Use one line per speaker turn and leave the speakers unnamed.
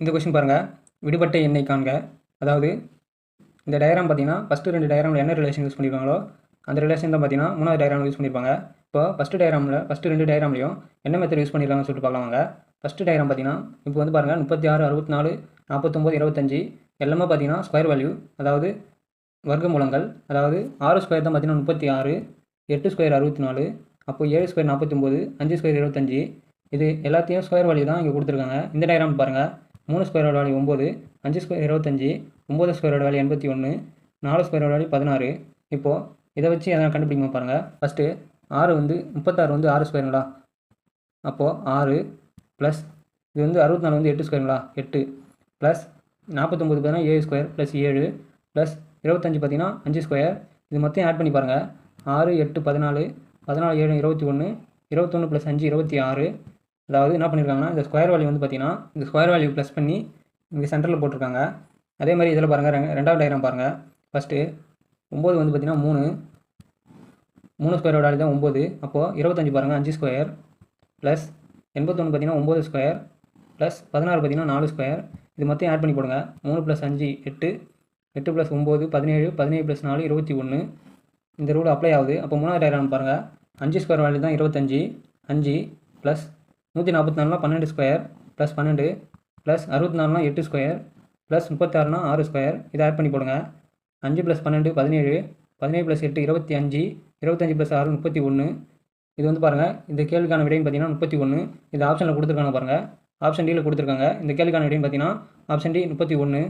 இந்த கொஸ்டின் பாருங்கள், விடுபட்ட எண்ணை காண்க. அதாவது இந்த டயக்ராம் பார்த்தீங்கன்னா ஃபஸ்ட்டு 2 டயக்ராமில் என்ன ரிலேஷன் யூஸ் பண்ணியிருக்காங்களோ அந்த ரிலேஷன் தான் பார்த்தீங்கன்னா 3வது டயக்ராமில் யூஸ் பண்ணியிருப்பாங்க. இப்போ ஃபஸ்ட்டு 2 டயக்ராம்லையும் என்ன மெத்தட் யூஸ் பண்ணியிருக்காங்கன்னு சொல்லிட்டு பார்க்கலாம் வாங்க. ஃபஸ்ட்டு டயக்ராம் பார்த்தீங்கன்னா இப்போ வந்து பாருங்கள் 36, 64, 49, 25 எல்லாமே பார்த்தீங்கன்னா ஸ்கொயர் வேல்யூ, அதாவது வர்க்க மூலங்கள். அதாவது 6 ஸ்கொயர் தான் பார்த்தீங்கன்னா 36, 8 ஸ்கொயர் 64, அப்போ 7 ஸ்கொயர் 49, 5 ஸ்கொயர் 25. இது எல்லாத்தையும் ஸ்கொயர் வேல்யூ தான் இங்கே கொடுத்துருக்காங்க. இந்த டயக்ராம் பாருங்கள், 3 ஸ்கொயரோட வேல்யூ 9, 5 ஸ்கொயர் 25, 9 ஸ்கொயரோட வேல்யூ 81, 4 ஸ்கொயரோட வேல்யூ 16. இப்போது இதை வச்சு எதனா கண்டுபிடிக்கணும் பாருங்கள். ஃபஸ்ட்டு 6 வந்து 36 வந்து 6 ஸ்கொயருங்களா, அப்போது 6 ப்ளஸ் இது வந்து 64 வந்து 8 ஸ்கொயருங்களா, 8 ப்ளஸ் 49 பார்த்தீங்கன்னா 7 ஸ்கொயர் ப்ளஸ் 7 ப்ளஸ் 25 பார்த்தீங்கன்னா 5 ஸ்கொயர். இது மொத்தம் ஆட் பண்ணி பாருங்கள். 6, 8, 14, 14, 7, 21, 21 ப்ளஸ் 5 26. அதாவது என்ன பண்ணியிருக்காங்கன்னா இந்த ஸ்கொயர் வேல்யூ வந்து பார்த்தீங்கன்னா இந்த ஸ்கொயர் வேல்யூ ப்ளஸ் பண்ணி இங்கே சென்டரில் போட்டிருக்காங்க. அதே மாதிரி இதில் பாருங்கள், ரெண்டாவது டயக்ராம் பாருங்கள். ஃபஸ்ட்டு 9 வந்து பார்த்தீங்கன்னா 3 ஸ்கொயரோட வேல்யூ தான் 9. அப்போது 25 பாருங்கள் 5 ஸ்கொயர் ப்ளஸ் 81 பார்த்தீங்கன்னா 9 ஸ்கொயர் ப்ளஸ் 16 பார்த்தீங்கன்னா 4 ஸ்கொயர். இது மொத்தம் ஆட் பண்ணி போடுங்க. 3 ப்ளஸ் 5 8, 8 ப்ளஸ் 9 17, 17 ப்ளஸ் 4 21. இந்த ரூல் அப்ளை ஆகுது. அப்போ 3வது டயக்ராம் பாருங்கள், 5 ஸ்கொயர் வேல்யூ தான் 25, 5 plus 144 12 square plus 12 plus 64 8 square plus 36 6 square. இதை ஆட் பண்ணி போடுங்க. 5 ப்ளஸ் 12 17, 17 ப்ளஸ் 8 25, 25 ப்ளஸ் 6 31. இது வந்து பாருங்கள், இந்த கேள்விக்கான விடைன்னு பார்த்தீங்கன்னா 31. இது ஆப்ஷனில் கொடுத்துருக்காங்க பாருங்கள், ஆப்ஷன் டியில் கொடுத்துருக்காங்க. இந்த கேள்விக்கான விடைன்னு பார்த்தீங்கன்னா ஆப்ஷன் டி 31.